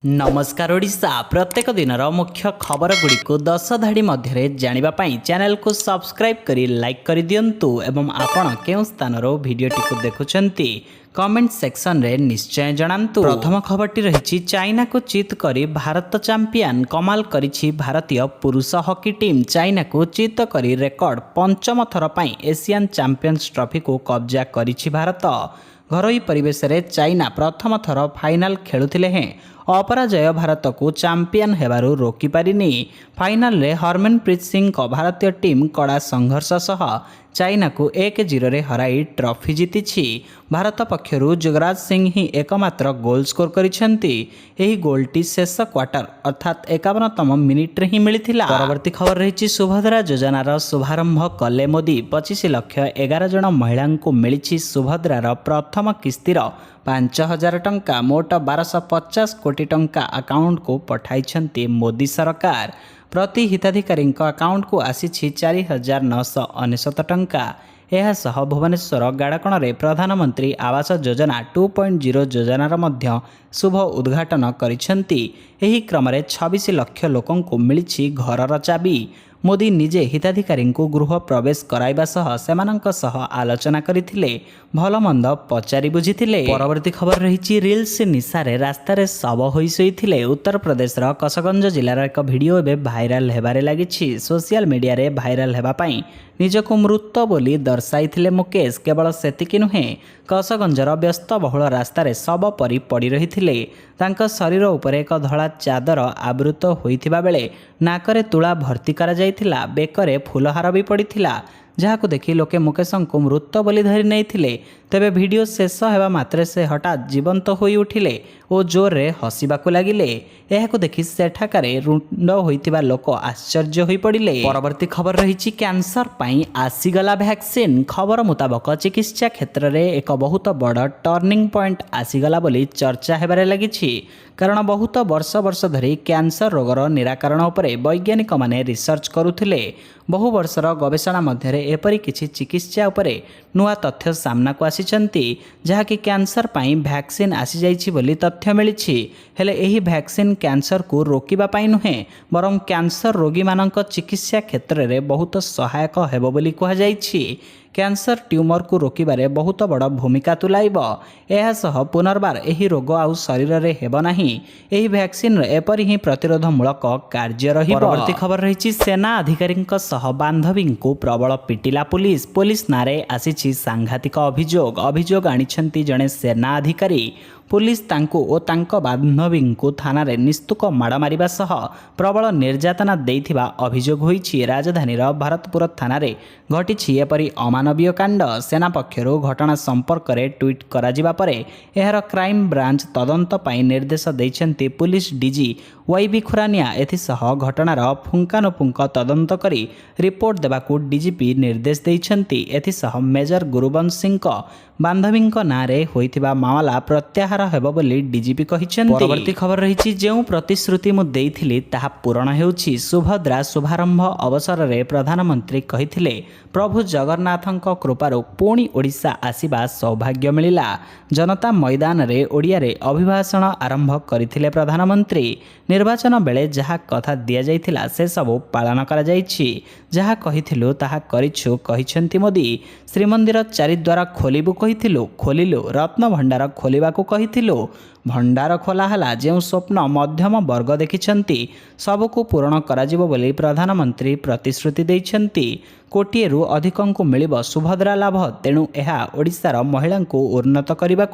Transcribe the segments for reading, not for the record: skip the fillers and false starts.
नमस्कार ओडिशा प्रत्येक दिनर मुख्य खबर गुड़ी को 10 धाड़ी मध्य जानिबा पाई चैनल को सब्सक्राइब करी लाइक कर दियंतु एवं आपण केउ स्थानर वीडियोटी को देखुचंती कमेंट सेक्शन रे निश्चय जणांतु। प्रथम खबरटी रही चाइना को चित करी भारत चैंपियन कमाल करिछि भारतीय पुरुष हॉकी टीम चाइना को चित करी रेकर्ड पंचम थर पाई एशियन चैंपियंस ट्रॉफी को कब्जा करिछि भारत। घरोई परिवेश रे चाइना प्रथम थर फाइनाल खेलुथिले हैं अपराजय भारत को चैंपियन हेबारु रोकी पारिनी। फाइनाल रे हरमनप्रीत सिंह को भारतीय टीम कड़ा संघर्ष सह चाइना को 1-0 रे हराई ट्रॉफी जीतिछि। भारत पक्षरु जुगराज सिंह ही एकमात्र गोल स्कोर करिसेंती। एही गोलटी शेष क्वार्टर अर्थात 51तम मिनिट रे ही मिलिथिला। परवर्ती खबर रही सुभद्रा योजनार शुभारंभ कले मोदी 25 लाख 11 जन महिला को मिली सुभद्रार प्रथम किस्तीर 5,000 टंका मोट 1250 कोटी टंका अकाउंट को पठाई मोदी सरकार। प्रति हिताधिकारी अकाउंट को आसी 4,999 टंका। यह सह भुवनेश्वर गाड़कण रे प्रधानमंत्री आवास योजना 2.0 योजनार मध्य शुभ उद्घाटन करिसेंती। एही क्रम रे 26 लाख लोकं को मिली घरर चाबी। मोदी निजे हिताधिकारी को गृह प्रवेश कराइबा सह सेमानंक सह आलोचना करिथिले भलमंद पचारि बुझिथिले। परवर्ती खबर रही रील्स निशारे रास्तार शव होई सोईथिले उत्तर प्रदेश रा कसगंज जिलार एक वीडियो एबे भाइराल हेबारे लागिछि। सोशल मीडिया रे भाइराल हेबा पई निजको मृत बोली दर्शाइथिले मुकेश। केवल सेतिकी नुहे कसगंजर व्यस्त बहुल रास्तार शव परी पड़ी रहिथिले। तांका शरीर उपरे एक धड़ा चादर आवृत होइथिबा बेले नाकरे तुला भर्ती करा जाइथिला। बेकरे फुलहार भी पड़िथिला जहां देखि लोके मुकेश को मृत बोली धरी नहीं। तेबे वीडियो शेष हेबा मात्रे से हठात जीवंत होई उठिले और जोर रे हसिबाकु लागिले। एहाकु देखि सेठाकारे रुंड होइतिबा लोक आश्चर्य होई पड़िले। परवर्ती खबर रही कैंसर पाई आसीगला वैक्सीन। खबर मुताबक चिकित्सा क्षेत्र में एक बहुत बड़ टर्निंग पॉइंट आसीगला बोली चर्चा हेबारे लागिछि। कारण बहुत वर्ष धरी कैंसर रोगर निराकरण उपरे वैज्ञानिक माने रिसर्च करुथिले। बहु वर्षर गवेषणा मध्य एपरी किछि चिकित्सा उपरे नुआ तथ्य सामना को आसिचंती जहाँकि कैंसर पाई वैक्सीन आसी जाइछि बोली तथ्य मिलिछि। हेले एही वैक्सीन कैंसर को रोकिबा पाई नुहे बरं कैंसर रोगी मानक चिकित्सा क्षेत्र में बहुत सहायक हेबो बोली कहा जाइछि। कैंसर ट्यूमर को रोकिबारे बहुत बड़ भूमिका तुलाइब। एहा सह पुनर्बार एही रोग आउ शरीर रे हेबो नाही। एही वैक्सीन एपरि ही प्रतिरोधमूलक कार्य रहिबो। परवर्ती खबर रही सेना अधिकारी सह बांधवी को प्रबल पिटिला पुलिस। पुलिस नारे आसीछि सांघातिक अभियोग आनिछंती जणे सेना अधिकारी। पुलिस तांको ओ तांको बांधवी को थाना रे निस्तुक माड़ मारिबा सह प्रबल निर्यातना देइथिबा अभियोग होईछि। राजधानीर भारतपुर थाना रे घटिछि एपरि अमानवीय कांड। सेना पक्षरु घटना संपर्क रे ट्वीट करा जिबा परे एहर क्राइम ब्रांच तदंत पाई निर्देश दैछंती पुलिस डीजी वाईबी खुरानिया। एथिसह घटनार पुंखानुपुंख तदंत करी रिपोर्ट देबाकू डीजीपी निर्देश दैछंती। एथिसह मेजर गुरुबंश सिंह बांधवी नारे होइथिबा मामला प्रत्याहार हेबो बोली डीजीपी कहिसेंती। परवर्ती खबर रही जेउ प्रतिश्रुति मु देइथिली ताहा पूरण हेउछि। सुभद्रा शुभारंभ अवसर रे प्रधानमंत्री कहिथिले प्रभु जगन्नाथଙ୍କ कृपारो पुणी ओडिशा आसीबा सौभाग्य मिलिला। जनता मैदान रे ओडिया रे अभिभाषण आरंभ करिथिले प्रधानमंत्री। निर्वाचन बेले जहा कथा दिया जाइथिला से सब पालन करा जाइछि। जहा कहिथिलु ताहा करिछु कहिसेंती मोदी। श्रीमंदिर चारिद्वार खोलिबु कहिथिलु खोलिलु। रत्न भंडार खोलिबाकू कहिथिलु भंडार खोला हला। जेउ स्वप्न मध्यम वर्ग देखिछंती सबको पूर्ण कराजिबो बोली प्रधानमंत्री प्रतिश्रुति दैछंती। कोटिएरु अधिकंकु मिलिबो सुभद्रा लाभ। तेणु एहा ओडिशार महिला को उन्नत करने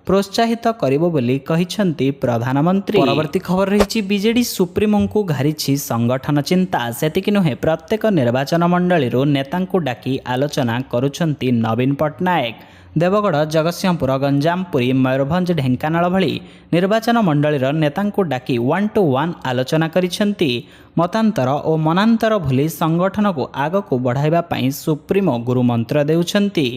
प्रोत्साहित करिबो बोली कहिछंती प्रधानमंत्री। परवर्ती खबर रही बीजेडी सुप्रीमो को घारिछि संगठन चिंता। सेतिकी नुहे प्रत्येक निर्वाचन मंडली नेतांकु डाकी आलोचना करुछंती नवीन पट्टनायक। देवगढ़ जगतसिंहपुर गंजाम पुरी मयूरभंज ढेंकानाल भली निर्वाचन मंडलीर नेतांकु डाकी 1-to-1 आलोचना करिसेंती। मतांतर और मनांतर भली संगठन को आगकू बढ़ाइबा पई सुप्रीमो गुरु मंत्र देउछंती।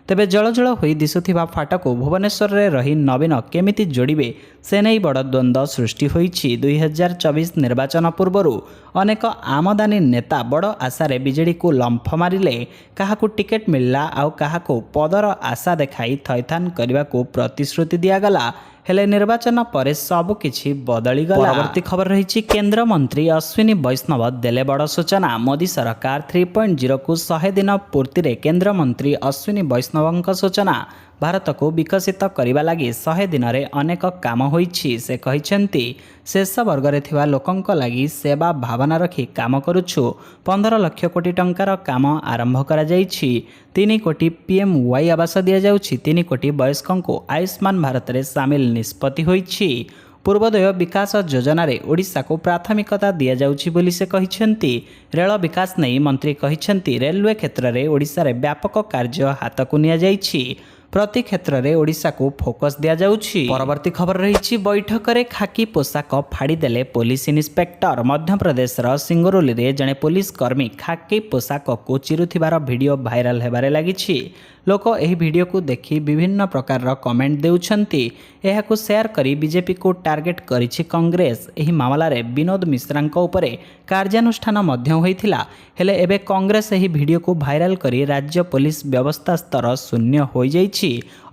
तेबे जलजल होई दिसुथिबा फाटको भुवनेश्वर रे रही नवीन केमिति जोड़िबे से नहीं बड़ द्वंद्व सृष्टि होईछि। 2024 निर्वाचन पूर्वरु अनेक आमदानी नेता बड़ आशारे बीजेडी को लंफ मारिले। काहाकू टिकेट मिलला आउ काहाकू पदर आशा देखाई थैथान करने को प्रतिश्रुति दिगला। हेले निर्वाचन पर सबकिछि बदलीगला। परवर्ती खबर रही केन्द्रमंत्री अश्विनी वैष्णव देले बड़ सूचना। मोदी सरकार 3.0 को 100 दिन पूर्ति केन्द्रमंत्री अश्विनी वैष्णव सूचना। भारत को विकसित करने लगी 100 दिन में अनेक काम होईछि। से कहिसेंती शेष वर्ग रे थिबा लोकंक लगी सेवा भावना रखी काम करुछु। 15 लाख कोटी टंकार काम आरंभ करा जाईछि। 3 कोटी PMY आवास दिया जाउछि। 3 कोटी वयस्कों को आयुष्मान भारत रे शामिल निष्पत्ति होईछि। पूर्वोदय विकास योजना रे ओडिशा को प्राथमिकता दिया जाउछि बोली से कहिसेंती। रेल विकास नहीं मंत्री कहिसेंती रेलवे क्षेत्र में ओडिशा रे व्यापक कार्य हाथ को निया जाइछि। प्रति क्षेत्र में ओडिशा को फोकस दिया जाउछि। परवर्ती खबर रही बैठक में खाकी पोशाक फाड़ीदेले पुलिस इन्स्पेक्टर। मध्य प्रदेश सिंगरौली रे जड़े पुलिस कर्मी खाकी पोशाक को चिरुथिबार वीडियो भाइराल हेबारे लागिछि। लोक एही वीडियो को देखि विभिन्न प्रकार कमेंट देउछंती। एहाकु शेयर करी बीजेपी को टार्गेट करिछि कांग्रेस। एही मामला रे विनोद मिश्रांक उपरे कार्यानुष्ठान मध्य होइथिला। हेले एबे कांग्रेस एही वीडियो को भाइराल करी राज्य पुलिस व्यवस्था स्तर शून्य होई जाइछि।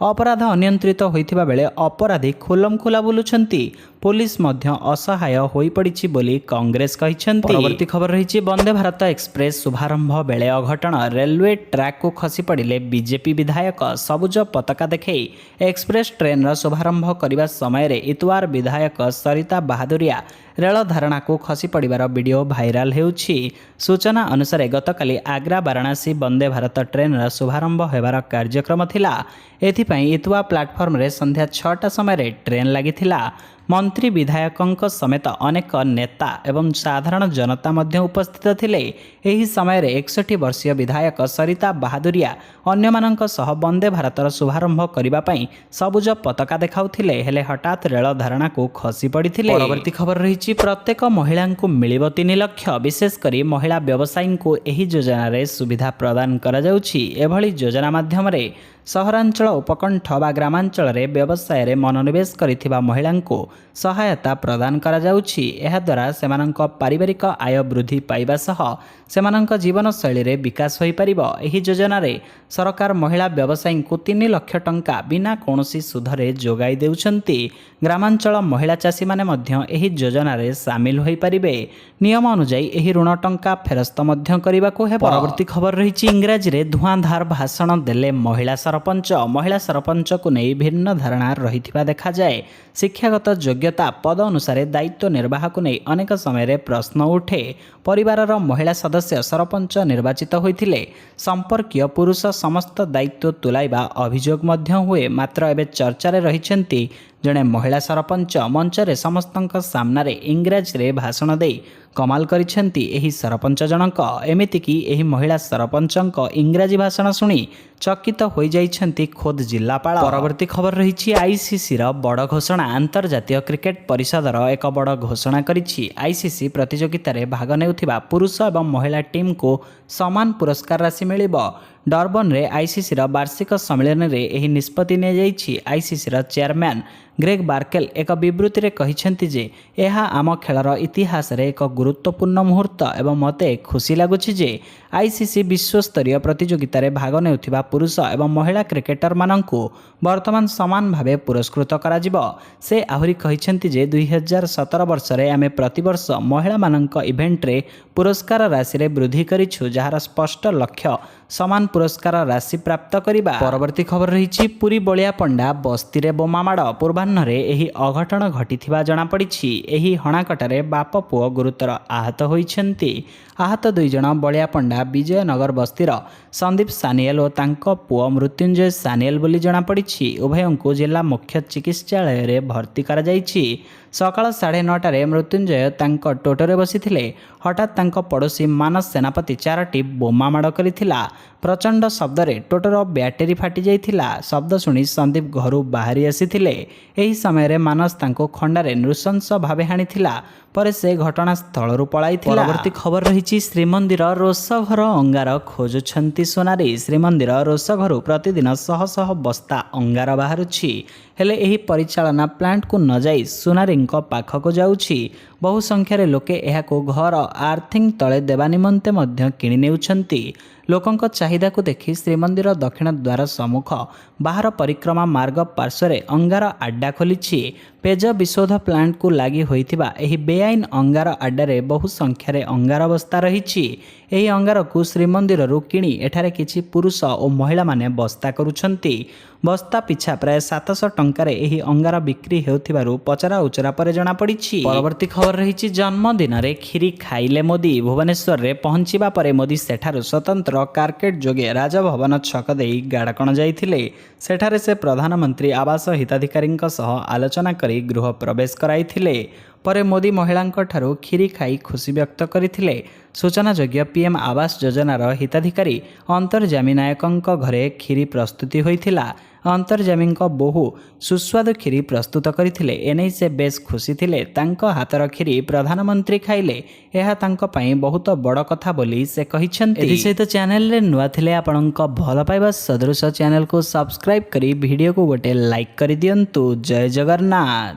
अपराध अनियंत्रित होइथिबा बेले अपराधी खुलमखुला बुलुछंती। पुलिस मध्य असहाय होई पड़िछि बोली कांग्रेस कहिछंती। परवर्ती खबर रही वंदे भारत एक्सप्रेस शुभारंभ बेले अघटन। रेलवे ट्रैक को खसी पड़िले बीजेपी विधायक। सबुज पताका देखई एक्सप्रेस ट्रेन रा शुभारंभ करने समय रे इतवार विधायक सरिता बहादुरिया रेल धारणा को खसी पड़िबार वीडियो भाइराल हेउछि। सूचना अनुसार गतकाली आग्रा वाराणसी वंदे भारत ट्रेन रा शुभारंभ हेबार कार्यक्रम थिला। एथिपाई इतवा प्लाटफर्म रे संध्या 6टा समय ट्रेन लागिथिला। मंत्री विधायकों समेत अनेक नेता एवं साधारण जनता मध्य उपस्थित थिले। एही समय रे 61 वर्षीय विधायक सरिता बहादुरिया अन्यमानंक सह वंदे भारतर शुभारंभ करिबा पई सबुज पताका देखाउथिले। हेले हठात रेल धारणा को खसी पड़िथिले। परवर्ती खबर रही प्रत्येक महिला को मिलिबो 3 लाख। विशेष करी महिला व्यवसायी को एही योजना रे सुविधा प्रदान करा जाउछि। एभली योजना माध्यम रे सहरांचल उपकंठ व ग्रामांचल रे व्यवसाय रे मनोनिवेश करिथिबा महिला को सहायता प्रदान करा जाउछि। एहा द्वारा सेमानंक पारिवारिक आय वृद्धि पाइबा सह सेमानंक जीवन शैली रे विकास होई परिबो। एही योजना रे सरकार महिला व्यवसायी को 3 लाख टंका बिना कोनोसी सुधरे जोगाई देउछंती। ग्रामांचल महिला चाषी माने मध्य एही योजना रे शामिल होई परिबे। नियम अनुसार एही ऋण टंका फेरस्त मध्य करिबाको हेबो। परवर्ती खबर रही इंग्राजी रे धुआंधार भाषण देले महिला सरपंच। महिला सरपंच को नहीं भिन्न धारणा रही देखा जाए। शिक्षागत योग्यता पद अनुसार दायित्व निर्वाह को नहीं अनेक समय प्रश्न उठे। परिवार महिला सदस्य सरपंच निर्वाचित होइथिले संपर्कीय पुरुष समस्त दायित्व तुलाइबा अभियोग मध्य हुए। मात्र एबे चर्चा रे रहिसेंती जड़े महिला सरपंच मंचरे समस्तंक सामने इंग्राजी रे भाषण दे कमाल करिसेंती एही सरपंच जनक। एमिति कि एही महिला सरपंचक इंग्राजी भाषण शुणी चकित हो जाइछंती खोद जिल्लापाल। परवर्ती खबर रही आईसीसी र बड़ घोषणा। अंतर्जातीय क्रिकेट परिषदर एक बड़ घोषणा करिछि। आईसीसी प्रतियोगिता रे भाग नेउथिबा पुरुष एवं महिला टीम को समान पुरस्कार राशि मिलिबो। डरबन रे आईसीसी र वार्षिक सम्मेलन रे एही निष्पत्ति ने जाइछि। आईसीसी र चेयरमैन ग्रेग बार्केल एक विवृत्ति रे कहिसेंती जे एहा आम खेलर इतिहास रे एक गुरुत्वपूर्ण मुहूर्त एवं मते खुशी लागुछि जे आईसीसी विश्वस्तरीय प्रतियोगिता रे भाग नेउथिबा पुरुष एवं महिला क्रिकेटर मानंकु वर्तमान समान भावे पुरस्कृत करा जिवो। से आहुरी कहिसेंती जे 2017 वर्ष रे आमे प्रतिवर्ष महिला मानंक इवेंट रे पुरस्कार राशि रे वृद्धि करिछु जहार स्पष्ट लक्ष्य समान पुरस्कार राशि प्राप्त करिबा। परवर्ती खबर रही पुरी बलिया पंडा बस्ती रे बोमा माड़। पूर्वाह्न रे एही अघटन घटिथिबा जणा पड़िछि। एही हणाकटारे बाप पुओ गुरुतर आहत होइछन्ति। आहत 2 जण बलिया पंडा विजयनगर बस्तीर संदीप सानिएल और तांको पुओ मृत्युंजय सानिएल बोली जणा पड़िछि। उभयंकु जिला मुख्य चिकित्सालय रे भर्ती करा जाइछि। सकाळ 9:30 मृत्युंजय तांको टोटोरे बसिथिले। हठात तांको पड़ोसी मानस सेनापति 4टी बोमा माड़ करिथिला। प्रचंड शब्द रे टोटोर बैटेरी फाटी जाइथिला। शब्द शुणी संदीप घरु बाहरी आसीथिले। एही समय रे मानस तांको खंडारे नृशंस भावे हानिथिला। परे से घटनास्थल पलाइथिला। परवर्ती खबर रही श्रीमंदिर रोषघर अंगार खोजुछंती सोनारी। श्रीमंदिर रोषघर प्रतिदिन शह शह बस्ता अंगार बाहरुछि। हेले एही परिचालना प्लांट को न जाई सोनारींक पाखक जाउछि। बहु संख्यारे लोके एहाको घर आर्थिंग तले देवा निमंते मध्य किनि नेउछंती। ଲୋକଙ୍କ ଚାହିଦାକୁ ଦେଖି ଶ୍ରୀମନ୍ଦିର ଦକ୍ଷିଣ ଦ୍ୱାର ସମ୍ମୁଖ ବାହାର ପରିକ୍ରମା ମାର୍ଗ ପାର୍ଶ୍ୱରେ ଅଙ୍ଗାର ଆଡ୍ଡା ଖୋଲିଛି। ପେଜ ବିଶୋଧ ପ୍ଲାଣ୍ଟକୁ ଲାଗି ହୋଇଥିବା ଏହି ବେଆଇନ ଅଙ୍ଗାର ଆଡ୍ଡାରେ ବହୁ ସଂଖ୍ୟାରେ ଅଙ୍ଗାର ବସ୍ତା ରହିଛି। ଏହି ଅଙ୍ଗାରକୁ ଶ୍ରୀମନ୍ଦିରରୁ କିଣି ଏଠାରେ କିଛି ପୁରୁଷ ଓ ମହିଳାମାନେ ବସ୍ତା କରୁଛନ୍ତି। ବସ୍ତା ପିଛା ପ୍ରାୟ 700 ଟଙ୍କାରେ ଏହି ଅଙ୍ଗାର ବିକ୍ରି ହେଉଥିବାରୁ ପଚରା ଉଚରା ପରେ ଜଣାପଡ଼ିଛି। ପରବର୍ତ୍ତୀ ଖବର ରହିଛି, ଜନ୍ମଦିନରେ କ୍ଷୀରି ଖାଇଲେ ମୋଦି। ଭୁବନେଶ୍ୱରରେ ପହଞ୍ଚିବା ପରେ ମୋଦି ସେଠାରୁ ସ୍ୱତନ୍ତ୍ର କାରକେଡ୍ ଯୋଗେ ରାଜଭବନ ଛକ ଦେଇ ଗାଡ଼କଣ ଯାଇଥିଲେ। ସେଠାରେ ସେ ପ୍ରଧାନମନ୍ତ୍ରୀ ଆବାସ ହିତାଧିକାରୀଙ୍କ ସହ ଆଲୋଚନା କରି ଗୃହ ପ୍ରବେଶ କରାଇଥିଲେ। ପରେ ମୋଦି ମହିଳାଙ୍କ ଠାରୁ କ୍ଷୀରି ଖାଇ ଖୁସି ବ୍ୟକ୍ତ କରିଥିଲେ। ସୂଚନାଯୋଗ୍ୟ, ପିଏମ୍ ଆବାସ ଯୋଜନାର ହିତାଧିକାରୀ ଅନ୍ତର୍ଯ୍ୟାମୀ ନାୟକଙ୍କ ଘରେ କ୍ଷୀରି ପ୍ରସ୍ତୁତି ହୋଇଥିଲା। ଅନ୍ତର୍ଯ୍ୟାମୀଙ୍କ ବୋହୂ ସୁସ୍ୱାଦୁ କ୍ଷୀରି ପ୍ରସ୍ତୁତ କରିଥିଲେ। ଏନେଇ ସେ ବେଶ୍ ଖୁସି ଥିଲେ। ତାଙ୍କ ହାତର କ୍ଷୀରି ପ୍ରଧାନମନ୍ତ୍ରୀ ଖାଇଲେ, ଏହା ତାଙ୍କ ପାଇଁ ବହୁତ ବଡ଼ କଥା ବୋଲି ସେ କହିଛନ୍ତି। ଏଥିସହିତ ଚ୍ୟାନେଲରେ ନୂଆ ଥିଲେ ଆପଣଙ୍କ ଭଲ ପାଇବା ସଦୃଶ ଚ୍ୟାନେଲକୁ ସବସ୍କ୍ରାଇବ୍ କରି ଭିଡ଼ିଓକୁ ଗୋଟେ ଲାଇକ୍ କରିଦିଅନ୍ତୁ। ଜୟ ଜଗନ୍ନାଥ।